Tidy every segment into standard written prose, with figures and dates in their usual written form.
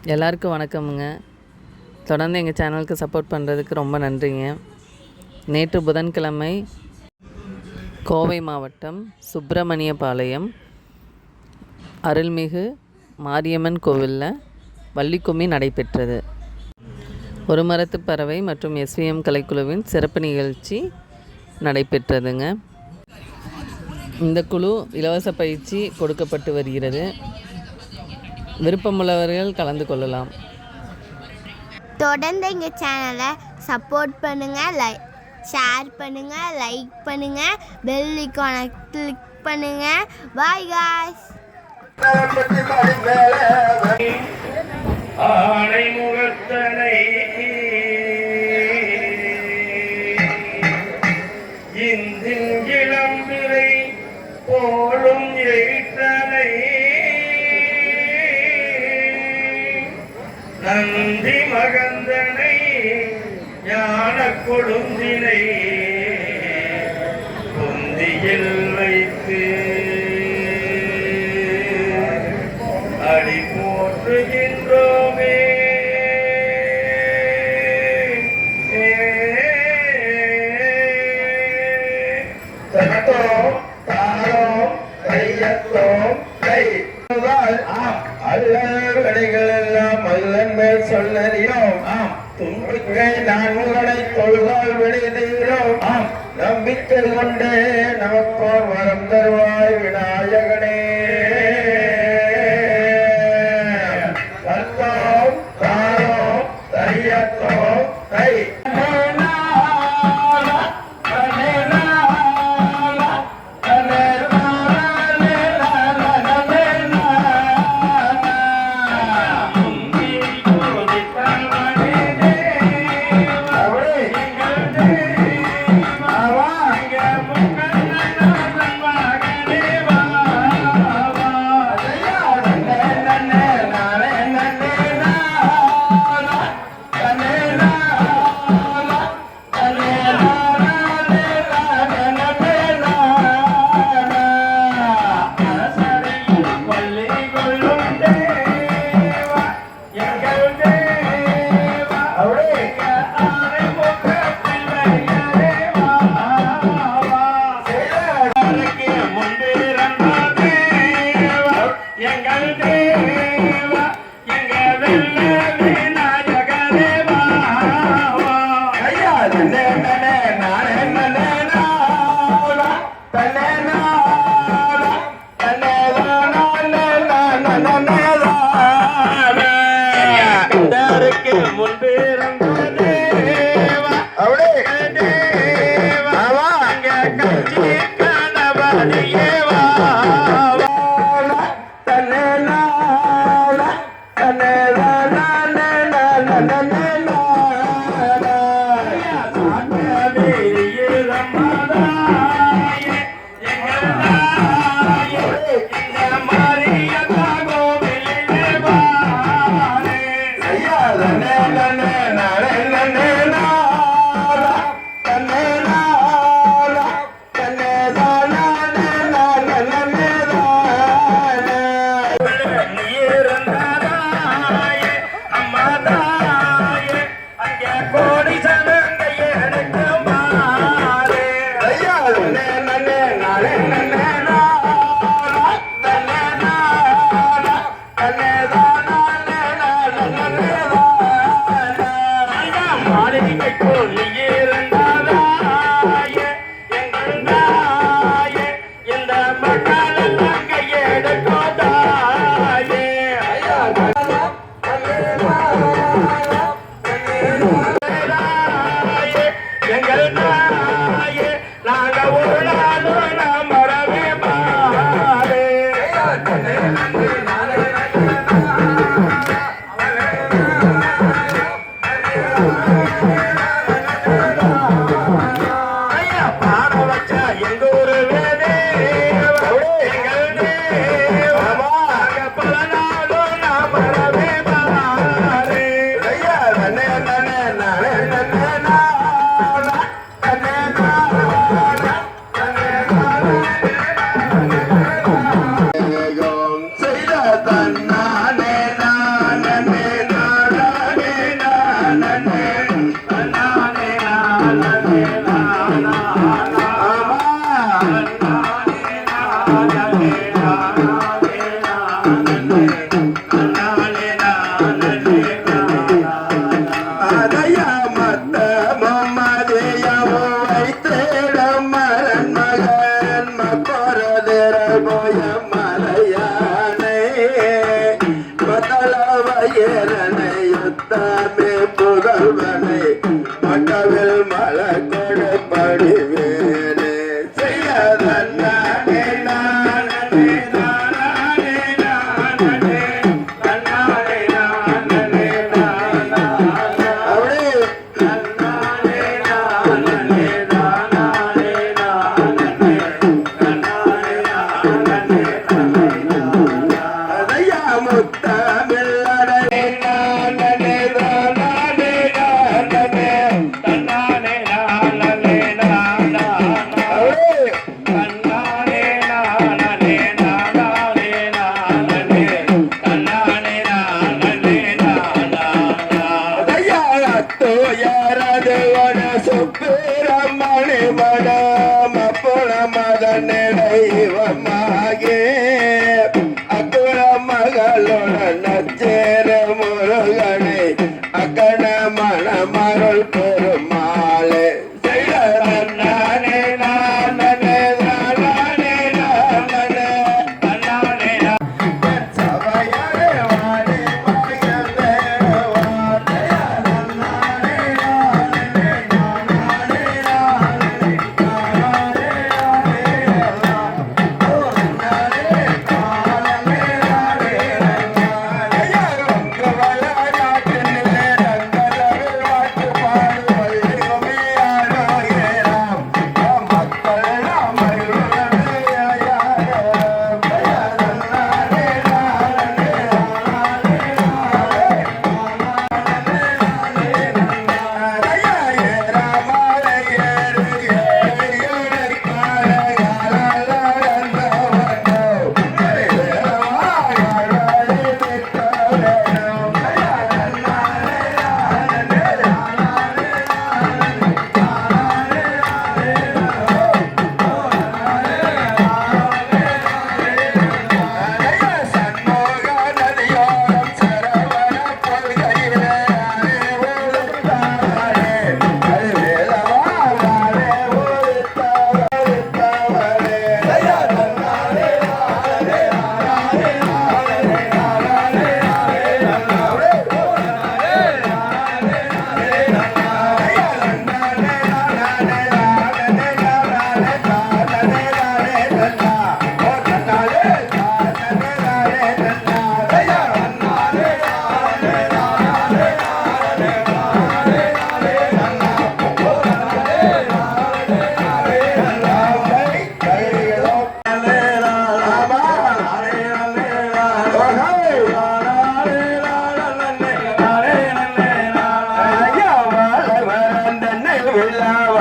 எல்லாருக்கும் வணக்கமுங்க. தொடர்ந்து எங்கள் சேனலுக்கு சப்போர்ட் பண்ணுறதுக்கு ரொம்ப நன்றிங்க. நேற்று புதன்கிழமை கோவை மாவட்டம் சுப்பிரமணியபாளையம் அருள்மிகு மாரியம்மன் கோவிலில் வள்ளிக்கும்மி நடைபெற்றது. ஒரு மரத்து பறவை மற்றும் SVM கலைக்குழுவின் சிறப்பு நிகழ்ச்சி நடைபெற்றதுங்க. இந்த குழு இலவச பயிற்சி கொடுக்கப்பட்டு வருகிறது. விருப்பமுள்ளவர்கள் கலந்து கொள்ளலாம். தொடர்ந்து எங்கள் சேனலை சப்போர்ட் பண்ணுங்கள், ஷேர் பண்ணுங்கள், லைக் பண்ணுங்கள், பெல் ஐகானை கிளிக் பண்ணுங்கள். Bye guys. ஆனை முகத்தனை இளம் விரை போலும் எய்த்தனை நந்தி மகந்தனை ஞான கொழுந்தினை பொந்தியில் வைத்து அடி போற்றுகின்றோமே. தனத்தோம் தாரோம் கையத்தோம் கை அல்லடிகள் எல்லாம் அல்லன் மேல் சொல்லறியோம். தும்பிக்கை நான்முகனை தொழுகால் விளைதீரோம். நம்பிக்கை கொண்டே நமக்கோர் வரம் தருவாய் விநாயகனே. தத்தோம் தாரோம் தையத்தோம் கை பல நாளும் மங்களவயரனை யுத்தமே புதல்வனை மண்டவில் மலர் கொடு படிவேனே செய்யதன்னானே நானே நானே நானே நானே நானே அப்படியே சுப்பிரமணி மடம் அப்புற மதனே தெய்வமாகே அக்குற மகளுடன் நச்சேர முருகனை அக்கண மணமருள் பெருமாளே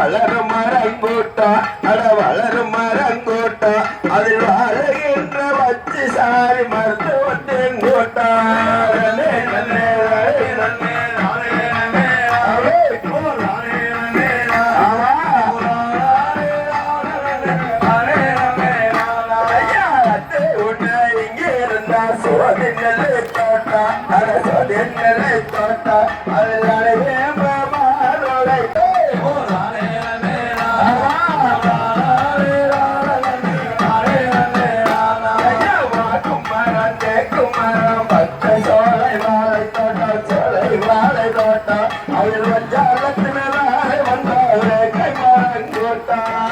வளரும் மரம் கூட்டம் அட வளரும் மரம் கூட்டம் அதில் வாழ்கின்ற வச்சு சாரி மருத்துவத்தின் கூட்டம் இங்கே இருந்தா சோதினலை தோட்டா அட சோதினலை தோட்டா அதில் குமரம் பச்சை சோலை வாழை தோட்டம் சோலை வாழை தோட்டம் அதில் வஞ்சாலத்தின் வந்தவரே கைமரம் கூட்டம்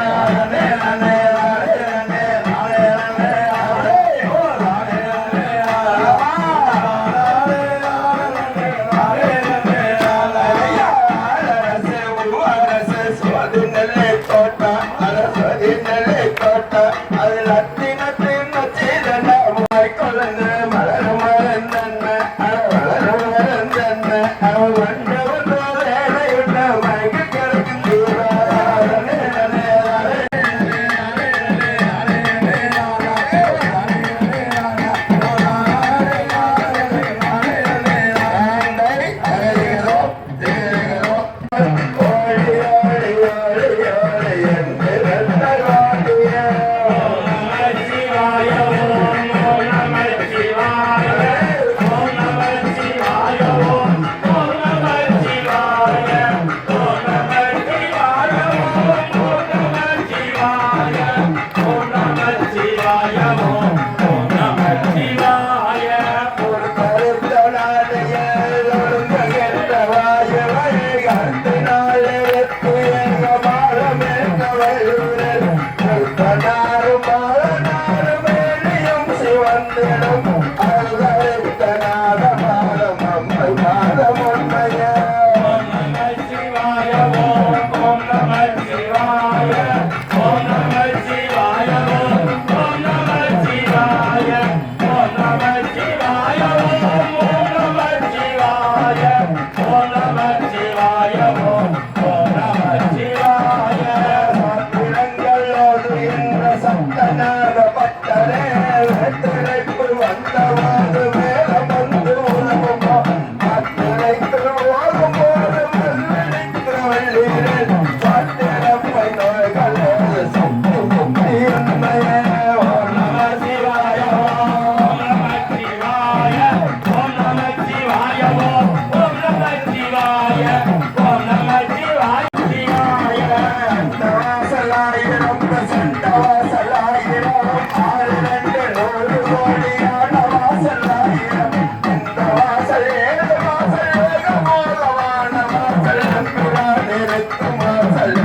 வாசல் ஏழு வாசல் ஏக மூலமான வாசல் நம்பிரான் இருக்கும் வாசல்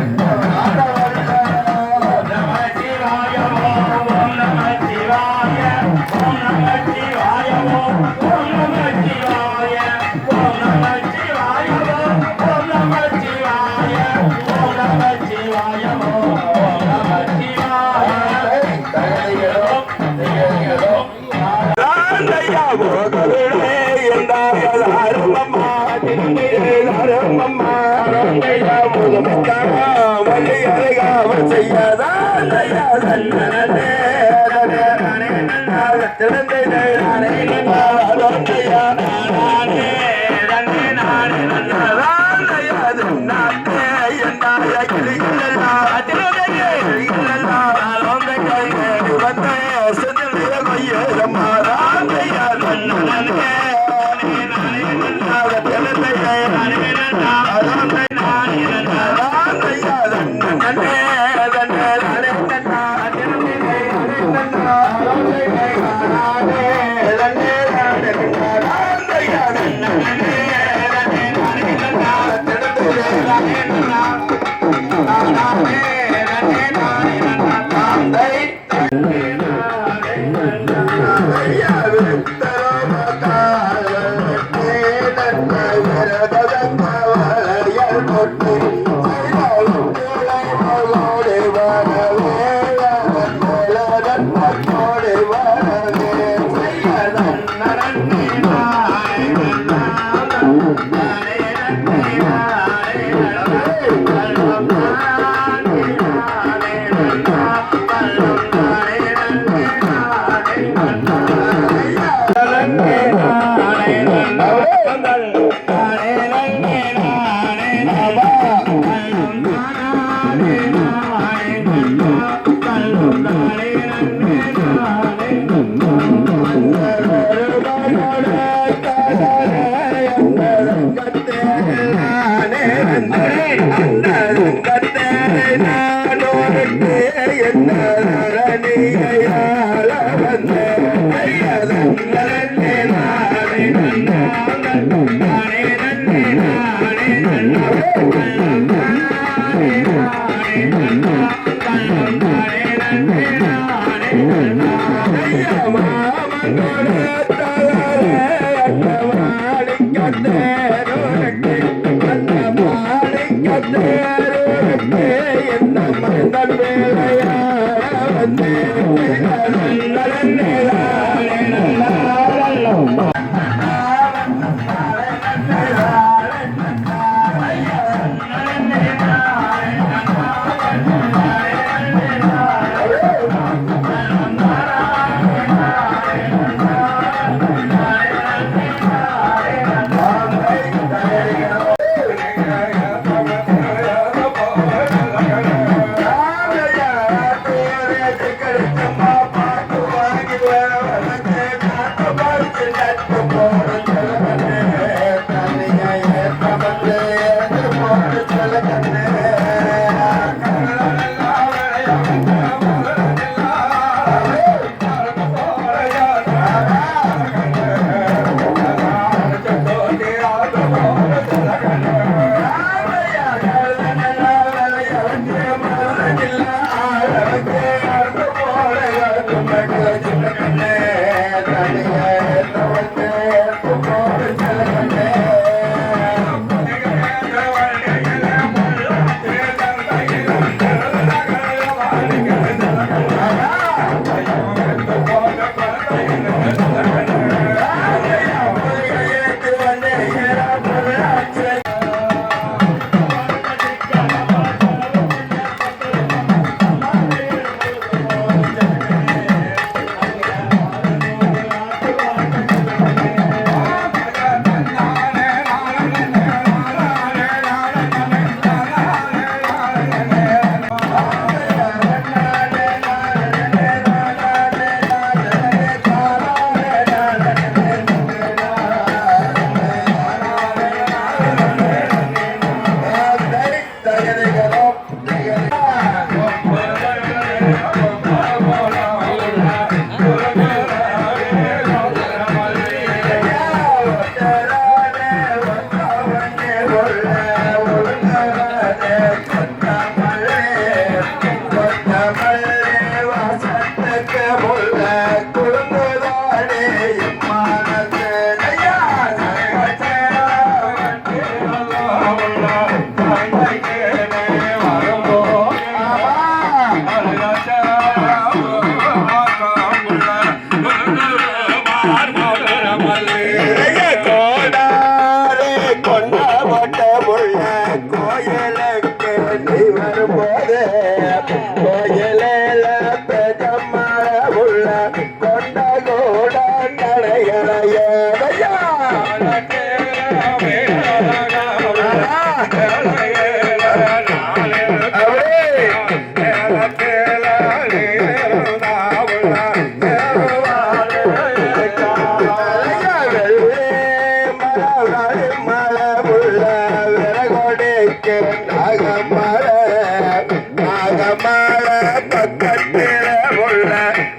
பக்கத்தில உள்ள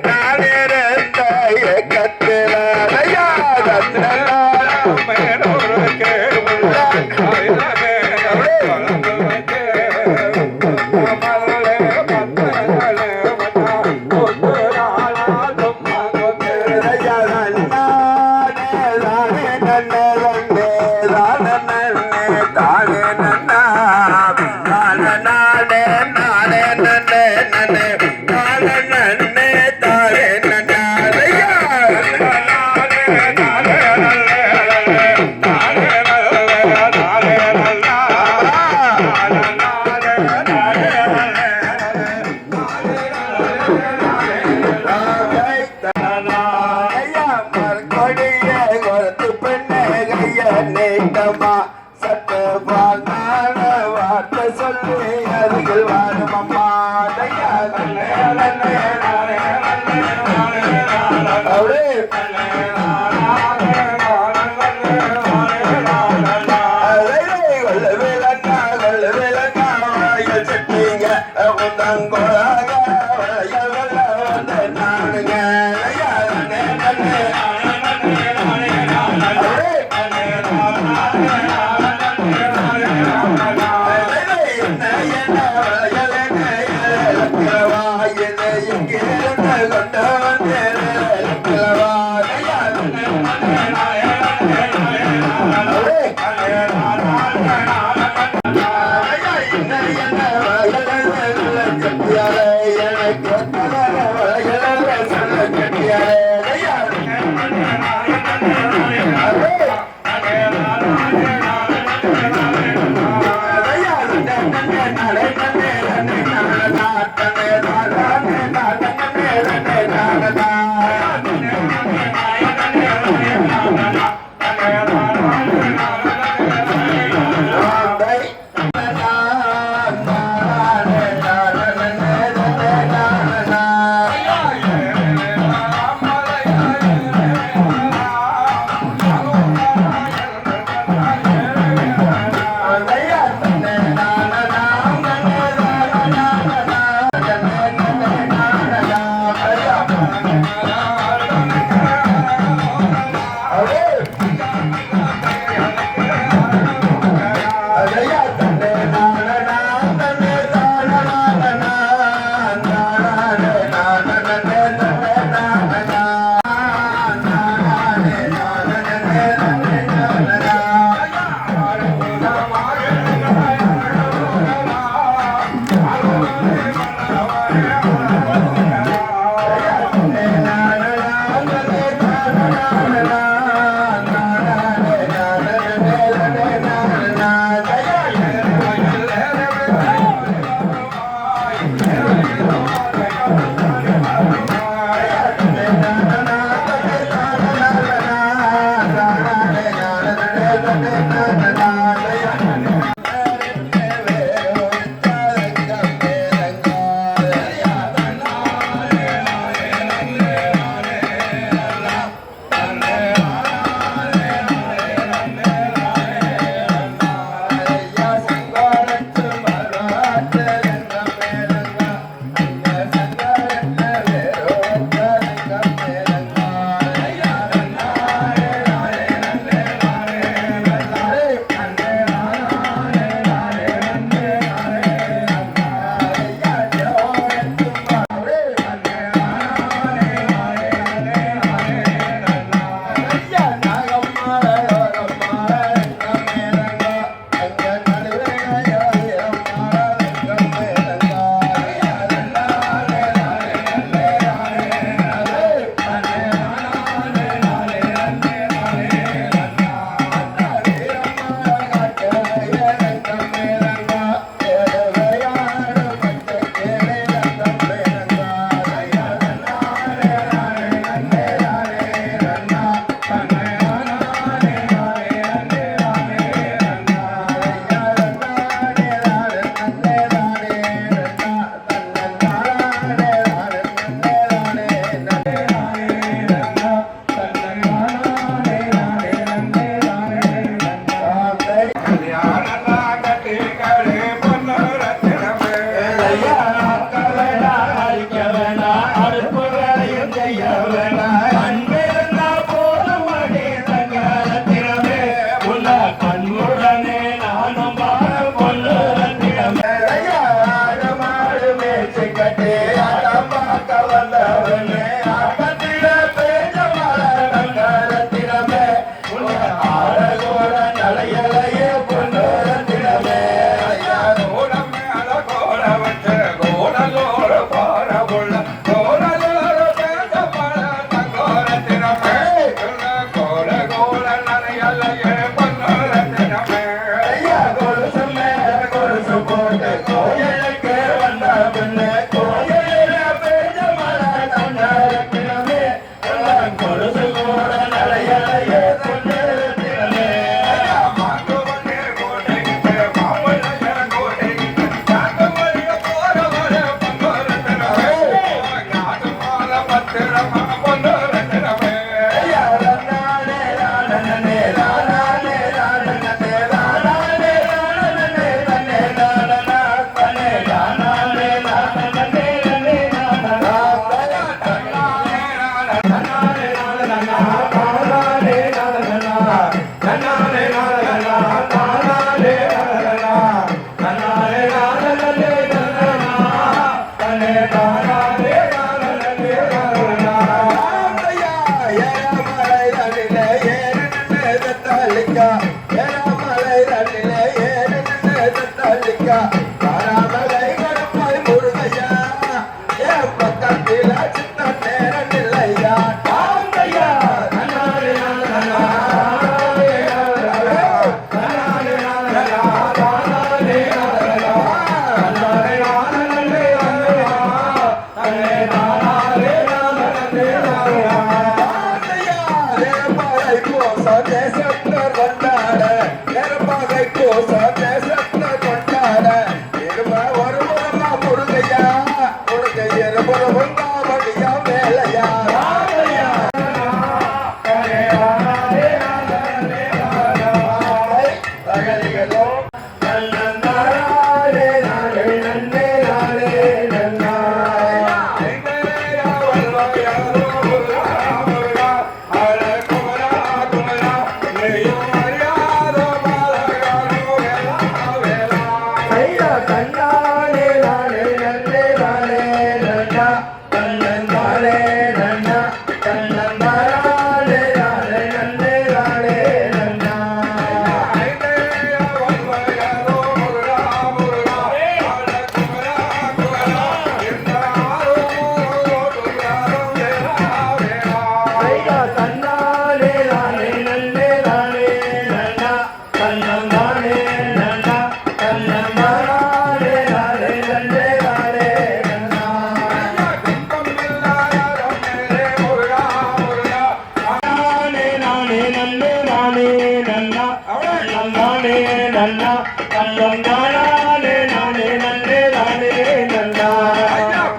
நாளிருந்த இயக்கத்தில சட்ட வார்த்தை சொல்லி அருகில் வாரும் அம்மா ஐயா கொலுசு மேல கொலுசு போட்டு கோயிலுக்கு வந்த பின்ன கோயில பெய்த மழை தண்டரத்தினமே கொலுசு கூட நடையலையே தண்டரத்தினமே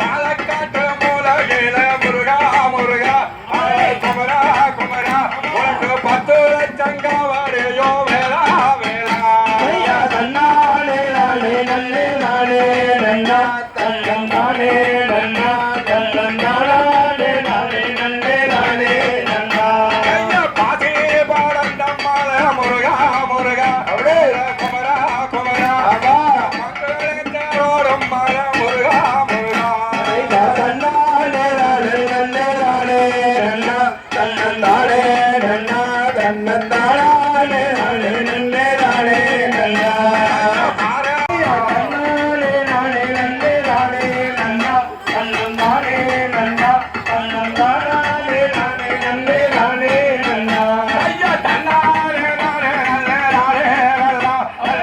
பாலக்காட்டு மூலகில முருகா முருகா குமரா குமரா உனக்கு 10 லட்சம் காவடியோ வேளா வேளா தன்னாலே நானே நன்னே நானே நன்னா தன்னம் நானே நன்னா தன்னம் நானே நானே நன்னே நானே நன்னா பாசி பாடந்தம்மாள முருகா முருகா குமரா குமரா மங்களோடும் மர முருகா முருகா தன்னாலே நானே நன்னே நானே நன்னா தன்னம் நானே நன்னா தன்னம் நானே நானே நன்னே நானே நன்னா தன்னாலே நானே நன்னே நானே நன்னா தன்னம் நானே நன்னா தன்னம் நானே நானே நன்னே நானே நன்னா தன்னாலே நானே நானே நானே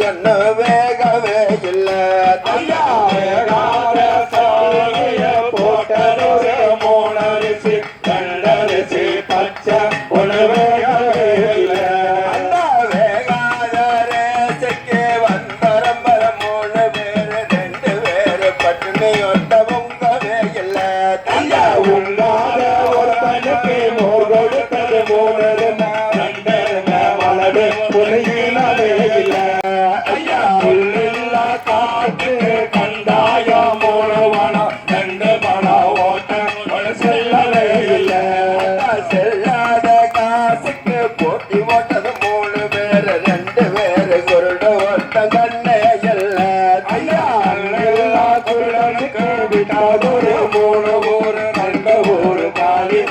என்ன வேகவே இல்லை ஐயா வேகாத சாமிய போட்டதொரு மூணரிசி கண்டரிசி பச்சை ஒன்று வேகவே இல்லை அந்த வேகாத ரேசைக்கு வந்தரம்பர 3 பேரு 2 பேரு பட்டினி ஒட்டவுங்கவே இல்லை ஐயா உங்காத ஒரு பையனுக்கு மோர் கொடுத்தது 3 வலது புனையினவே இல்லை ஐயா புல்லில்ல காற்று கண்டாய 3 வனம் 2 பணம் ஓட்ட செல்லவே இல்லை செல்லாத காசுக்கு போட்டி ஓட்டது 3 பேரு 2 பேரு குருடு ஒட்ட கண்ணே இல்லை ஐயா எல்லா குருடனுக்கு விட்டாதொரு 3 ஊரு 2 ஊரு காலி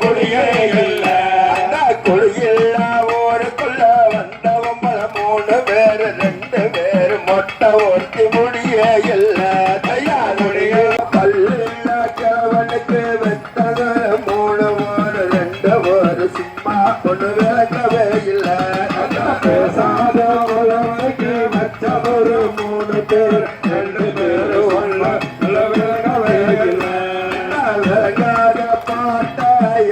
குடியே இல்லை அந்த குடியில்ல ஊருக்குள்ள வந்தவன் 3 பேரு 2 பேரு மொட்டை ஒட்டி முடியே இல்லை ஐயா முடிய பல்லில்ல கிழவனுக்கு வெட்டது 3 ஊரு 2 ஊரு சும்மா ஒன்று விளக்கவே இல்லை பேசாத உலகனுக்கு வச்சதொரு 3 பேர் 2 பேரு ஒன்று விளக்கவே இல்லை விளங்காத பாட்டை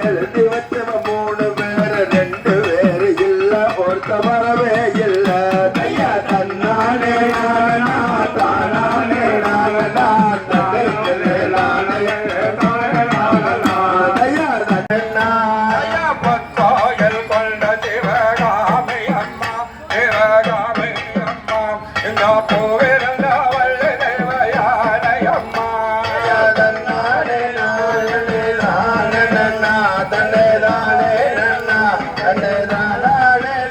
எழுதி வச்சவன் 3 பேரு 2 பேரு இல்ல ஒருத்த வரவே இல்ல ஐயா தன்னானே நானா தானானே நானா ஐயா தன்னா ஐயா பத்தாயல் கொண்ட சிவகாமி அம்மா சிவகாமி அம்மா இந்த பூவிருந்த வள்ளி தேவயானை அம்மா தன்னானே நானே நானே நன்னா தன்னே தானே நன்னா தன்னே தானே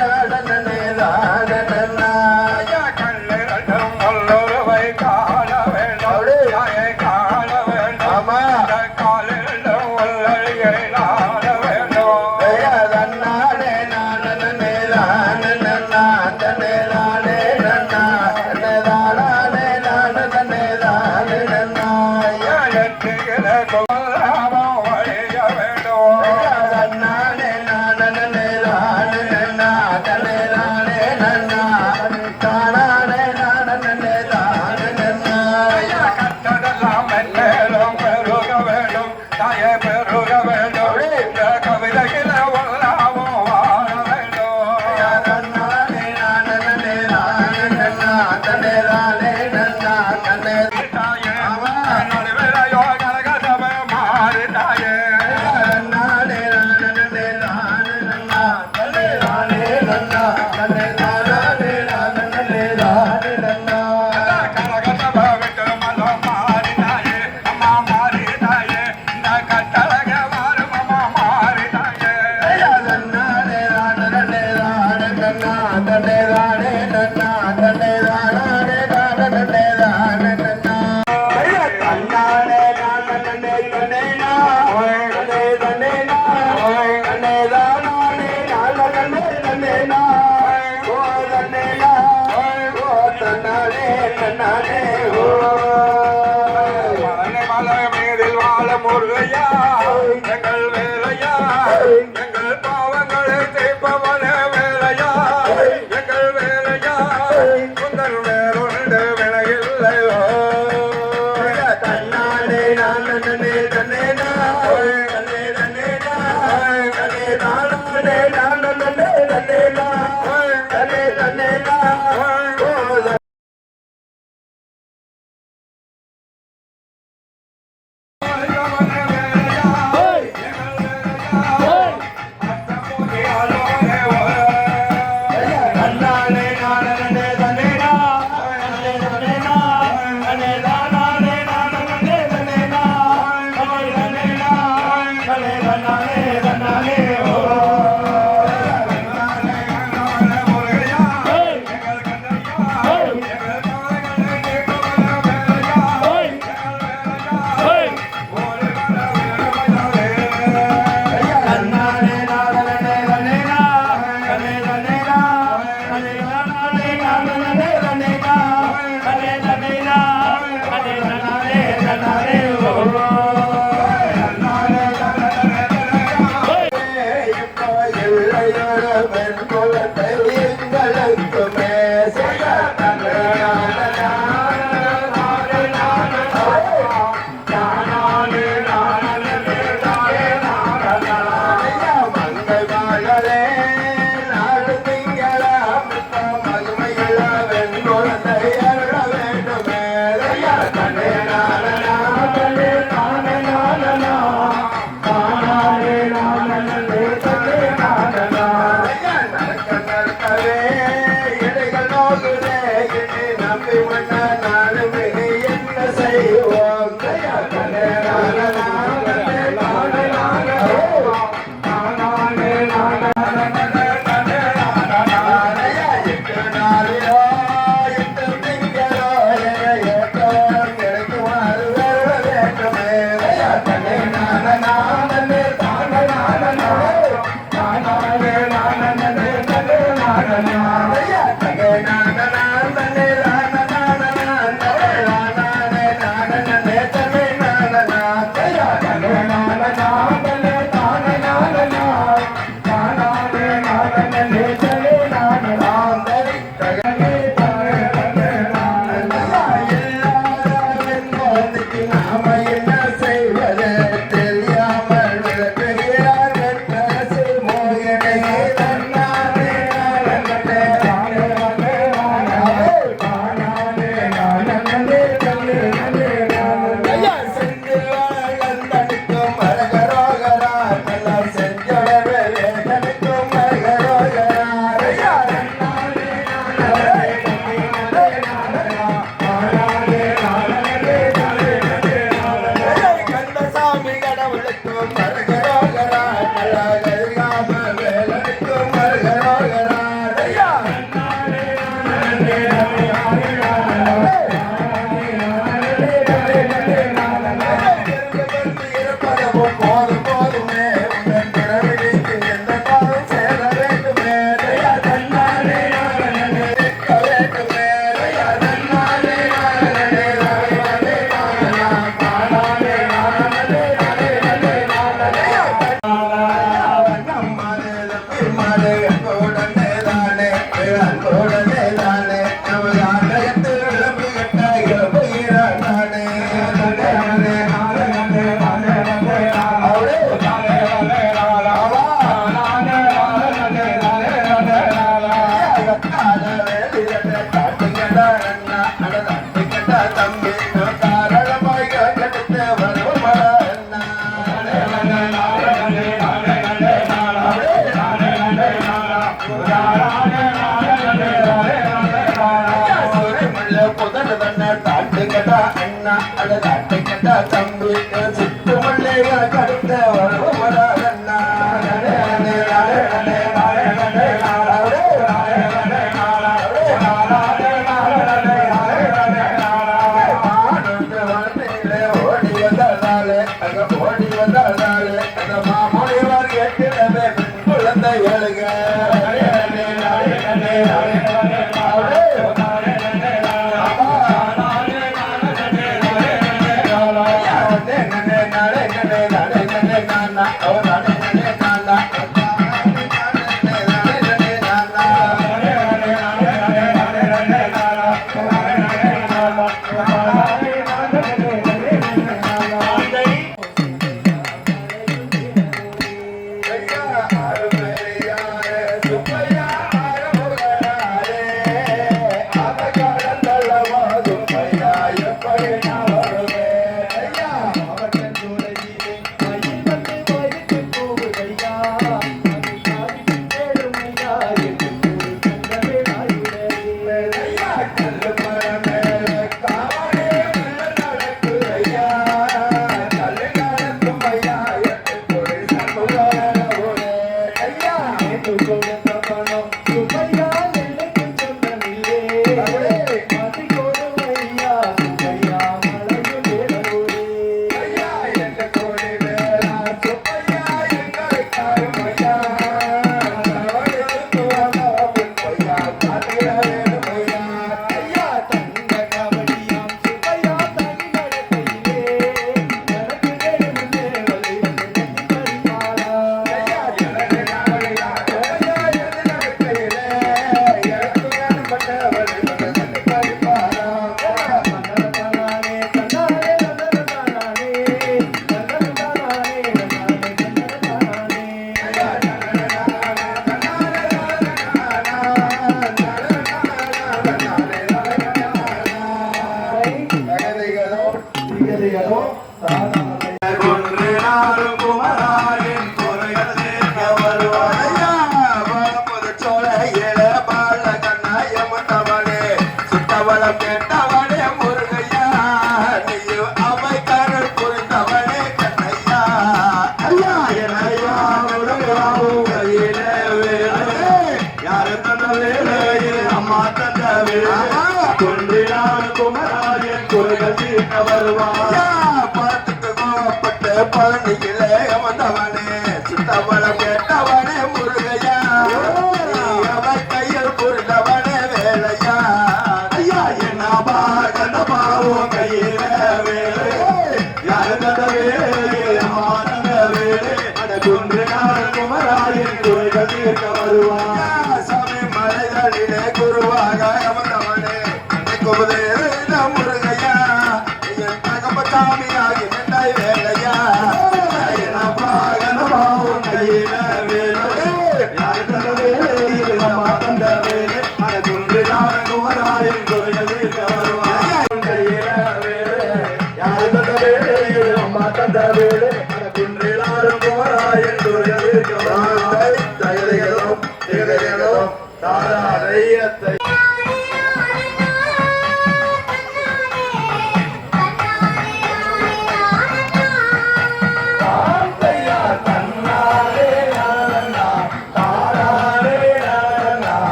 நானே தானே நன்னா ஐயா கண்ணிரண்டும் வல்லொருவை காண வேண்டும் தாயை காண வேண்டும் காலிரண்டும் வல்லழியை நாட வேண்டும் ஐயா தன்னானே நானே தானே நன்னா தன்னே தானே நன்னா தன்னே தானே நானே தன்னே தானே நன்னா ஐயா எட்டுகிற கொல்லாமம் வழிய வேண்டும் ஐயா தன்னானே நானே தானே நன்னா தன்னே தானே நன்னா தானே நானே தானே நன்னா ஐயா கட்டதெல்லாம் மென்மேலும் பெருக வேண்டும் தாயே பெருக வேண்டும் இந்த கவிதையில உள்ளாமோ வாழ வேண்டும் ஐயா தன்னானே நானே தானே நன்னா தன்னே தானே நன்னா தன்னே தாயே நடுவிலையோ கரகதவ மாறு தாயே நானே நானே தானே நன்னா தன்னே தானே நன்னா தன்னே தானே நானே தானே நன்னா கரகதவ விட்டு மலம் மாறி தாயே அம்மா மாறி தாயே இந்த கட்டழக மாறும் அம்மா மாறி தாயே தன்னானே நானே தானே நன்னா தன்னே தானே நன்னா தன்னே தானே தானே தானே நன்னா தன்னானே நானே தன்னே நா தன்னே தன்னே நா தன்னே தானே நானே தன்னே நா ஓ தன்னே நா ஓ தன்னானே தன்னானே ஓ மலை மீதில் வாழ முருகையா எங்கள் வேலையா எங்கள் பாவங்களை தீர்ப்பவன வேலையா எங்கள் வேலையா உங்கள் வேறொன்று விலையில்லையோ தன்னானே நானே தன்னே நா தன்னே தன்னே நா தன்னே தானே நானே தன்னே நா தன்னே தன்னே நா ஓ வேலையா வந்து ஏற வேண்டுமே ஐயா தன்னே நானனா தன்னே நானே நானனா தானே நானே தன்னே நானனா ஐயா நடக்கவே இடைகள் நோக்குதே இனி நம்பி மன்ன நானும் இனி என்ன செய்வோம் ஐயா தன்னே நானனா தன்னே நானே அண்ணா அழகாட்ட தம்பி சுத்து மல்லிகை கடுத்த வரவடா அண்ணா ஓடி வந்தாலே அந்த மாமொழிவார் கேட்டிடவே குழந்தை எழுக கொன்று நாளும் குமராயின் குறைகள் தீர்க்க வருவாயா புதுச்சோலையில பால கண்ணாயமந்தவனே சுத்தவளம் கேட்டவனே முருகையா நீயும் அவை கருள் புரிந்தவனே கண்ணையா ஐயா என்னையா முருகாவும் கையில வேலை யாரு தந்த வேலையில் அம்மா தந்த வேலை கொன்று நாளும் குமராயின் குறைகள் தீர்க்க வருவாயா பழனியிலே வந்தவனே சுத்தவளம் கேட்டவனே முருகையா அவன் கையில் புரிந்தவனே வேலையா ஐயா என்ன பாவம் கையில வேலை யாரு தந்த வேலை மாதந்த வேலை அட குன்று நாள் குமராயின் குறைகள் தீர்க்க வருவாயா சாமி மலைகளிலே குருவாக வந்தவனே குபதேவ முருகையா என் தகப்பசாமியாகி நின்றாய் வேலையா தாராயத்தை கண்ணாலே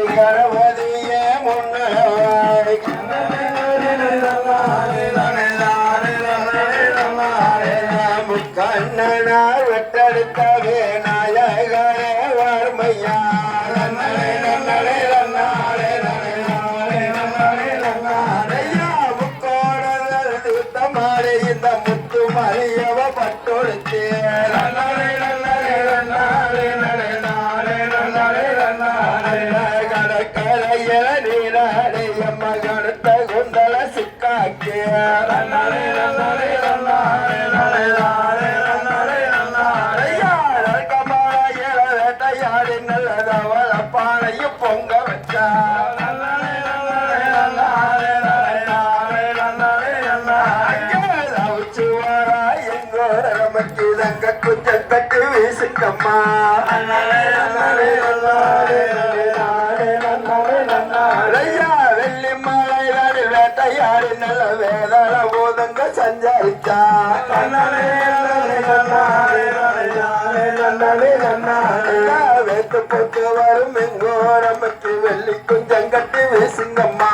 கணபதியே முன்னவாய் கண்ணனார் வெட்டெடுத்தவே நாயகரே வர்மையா இந்த முத்து மறியவ பட்டொடுத்தே கடற்கரையில நீராடைய மகனுத்த குந்தல சிக்காக்கே வேட்டையாடி நல்லதவள பானையும் பொங்க வச்சா நமக்கு இதங்க குஞ்சம் கட்டி வீசுங்கம்மா வெள்ளி மலையாடி வேட்டையாடி நல்ல வேதாள போதங்க சஞ்சாரிச்சா வேத்து போட்டு வரும் எங்கோ நமக்கு வெள்ளி குஞ்சம் கட்டி வீசுங்கம்மா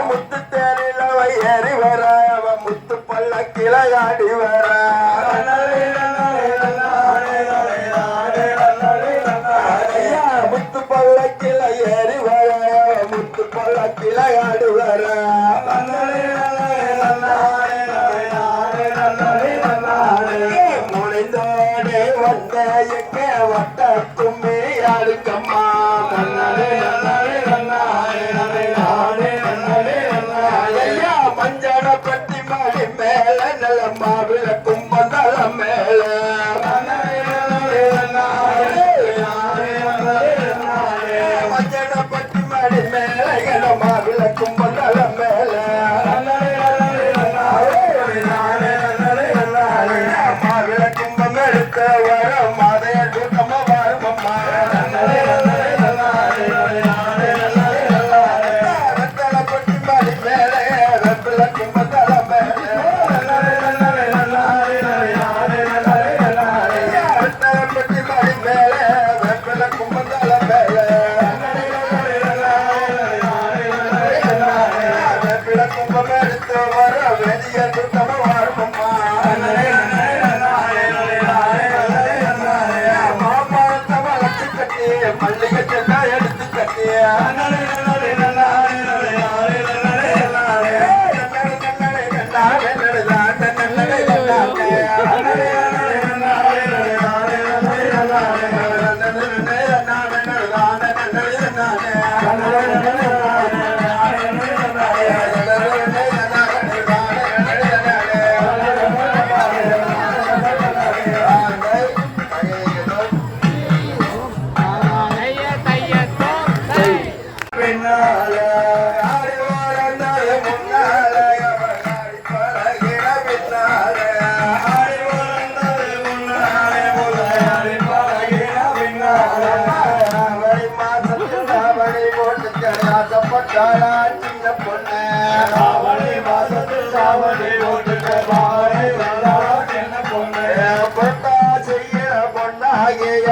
முத்து தேரில ஏறி வர முத்து பல்ல கிளையாடி வர முத்து பல்லக்கில ஏறி வர முத்து பல்லக்கில ஆடு வர முனைந்தோடே வந்த எங்க வட்ட கும்மி ஆடுக்கம்மா மஞ்சள பட்டி மாடி மேல நல்ல மாவிள கும்பதள மேல பட்டி மாடி மேல இடமா விளக்கும் பந்தல மேல விளக்கும்பம் எடுத்த வர மாதைய கூட்டமா வருமம்மா வெத்தல பட்டி மாடி மேல விளக்கும் பந்தல மேல வெத்தல பட்டி மாடி மேல விளக்கும் பந்தல மேல கும்பம் எடுத்து வர வெளிய கூட்டமா வருமம்மா மாமரத்தை வளர்த்து கட்டி மல்லிகை செல்லா எடுத்து கட்டி சின்ன பொண்ணு பொண்ணா செய்ய பொண்ணாகிய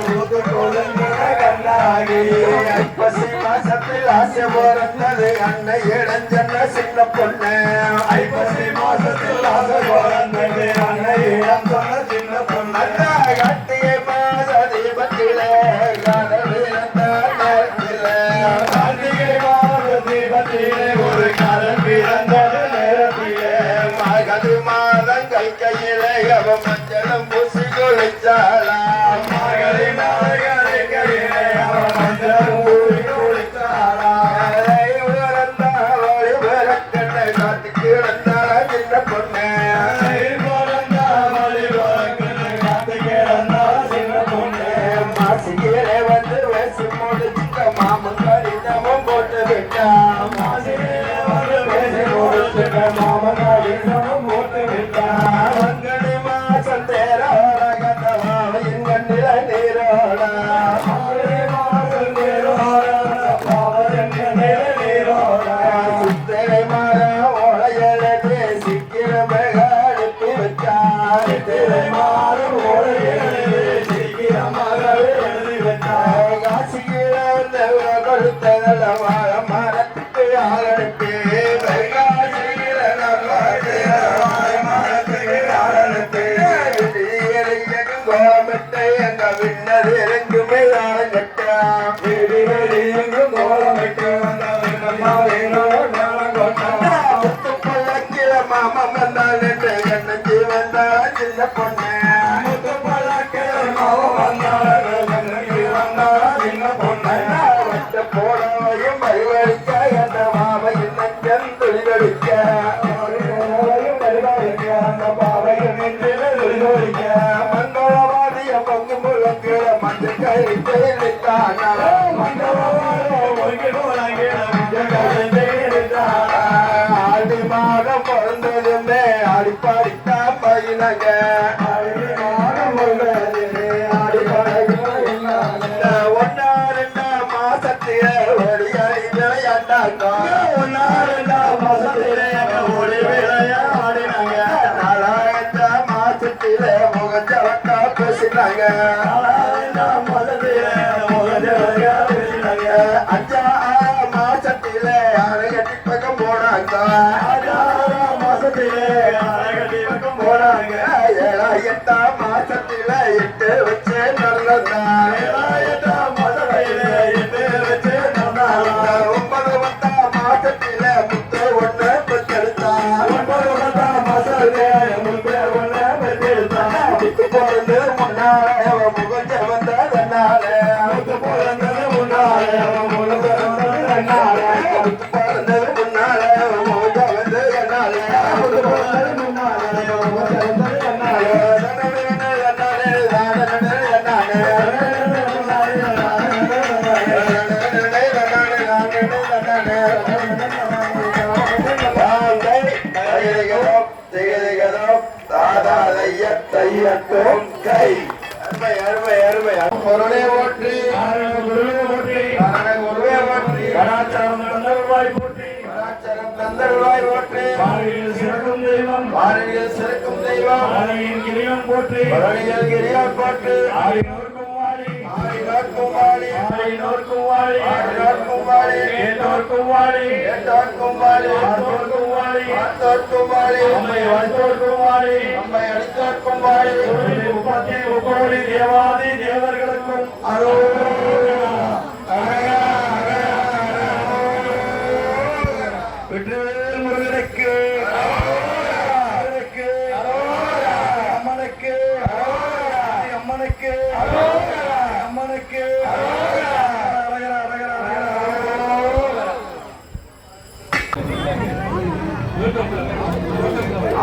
முத்து கொலங்கில கண்ணாகிய ஐப்பசி மாசத்தில் ஆசை பிறந்தது அன்னை இளஞ்சன்ன சின்ன பொண்ணு ஐப்பசி மாசத்தில் ஆசை பிறந்தது அன்னை இளம் சொன்ன சின்ன பொண்ணு கட்டிய மாத தீபத்திலே காதல் இறந்த நேரத்திலே கார்த்திகை மாத தீபத்திலே ஒரு காதல் பிறந்தது நேரத்திலே மகது மாதம் கையிலே அவ மஞ்சளும் பூசி குளிச்சாலாம் மகளை மகளை கையிலே அவ மஞ்சளும் பூசி குளிச்சாலாம் காத்து கிடந்தால சின்ன பொண்ணு வைகாசியில கொடுத்த நல்ல வாழ மரத்துக்கு ஆளனுக்கு வைகாசியில மரத்துக்கு ஆளனுக்கு கோலமிட்டு எங்க விண்ணது எங்குமே ஆளங்கட்டா எங்கும் கோலமிட்டு முத்துப்பள்ளக்கில மாமன் வந்தான் என்று கண்ணஞ்சி வந்தா சின்ன பொண்ணு போடவையும் பரிவடிக்க என்ற மாவையும் நஞ்சன் துளிவடிக்க அந்த பாவையும் துளிவடிக்க மங்களவாதிய பொங்கு முழங்கிற மஞ்சள் கழித்து ஆடி மாதம் பிறந்ததுமே ஆடிப்பாடித்தான் பயிலங்க அஞ்சா மாசத்தில அரைகட்டி பக்கம் போனாங்க எட்டாம் மாசத்தில இட்டு வச்சு நடந்தாங்க ஒன்பது பத்தாம் மாசத்தில முத்து ஒண்ணு பெற்றெடுத்தாங்க பிறந்து முன்னால முகஞ்ச வந்ததனால பிறந்தது முன்னால முகஞ்ச வந்ததனால கை அருமை அருமை அருமை பொருளே ஓற்றி குருவே ஓற்றி கலாச்சாரம் தந்தருவாய் போற்றி கலாச்சாரம் தந்தருவாய் ஓற்றி பாரியில் சிறக்கும் தெய்வம் பாரியில் சிறக்கும் தெய்வம் பாரியில் கிரியம் போற்றி பாரியில் கிரியம் போற்றி ஆரியோர்க்கும் வாழி ஆரியோர்க்கும் வாழி ஆரியோர்க்கும் வாழி ஆரியோர்க்கும் வாழி கேட்டோர்க்கும் வாழி கேட்டோர்க்கும் வாழி ஆத்தோர்க்கும் வாழி ஆத்தோர்க்கும் வாழி அம்மை வாழ்த்தோர்க்கும் வாழி அம்மை அளித்தோர்க்கும் வாழி முப்பத்தி முக்கோடி தேவாதி தேவர்களுக்கும் வெற்றிவேல் முருகனுக்கு அம்மனுக்கு அம்மனுக்கு அம்மனுக்கு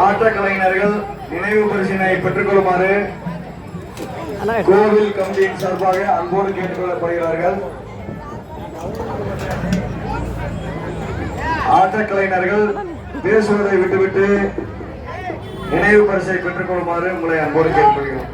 ஆட்ட கலைஞர்கள் நினைவு பரிசினை பெற்றுக் கொள்ளுமாறு கோவில் கமிட்டியின் சார்பாக அன்போடு கேட்டுக் கொள்ளப்படுகிறார்கள். ஆட்ட கலைஞர்கள் பேசுவதை விட்டுவிட்டு நினைவு பரிசை பெற்றுக் கொள்ளுமாறு உங்களை அன்போடு கேட்டுக்கொள்கிறோம்.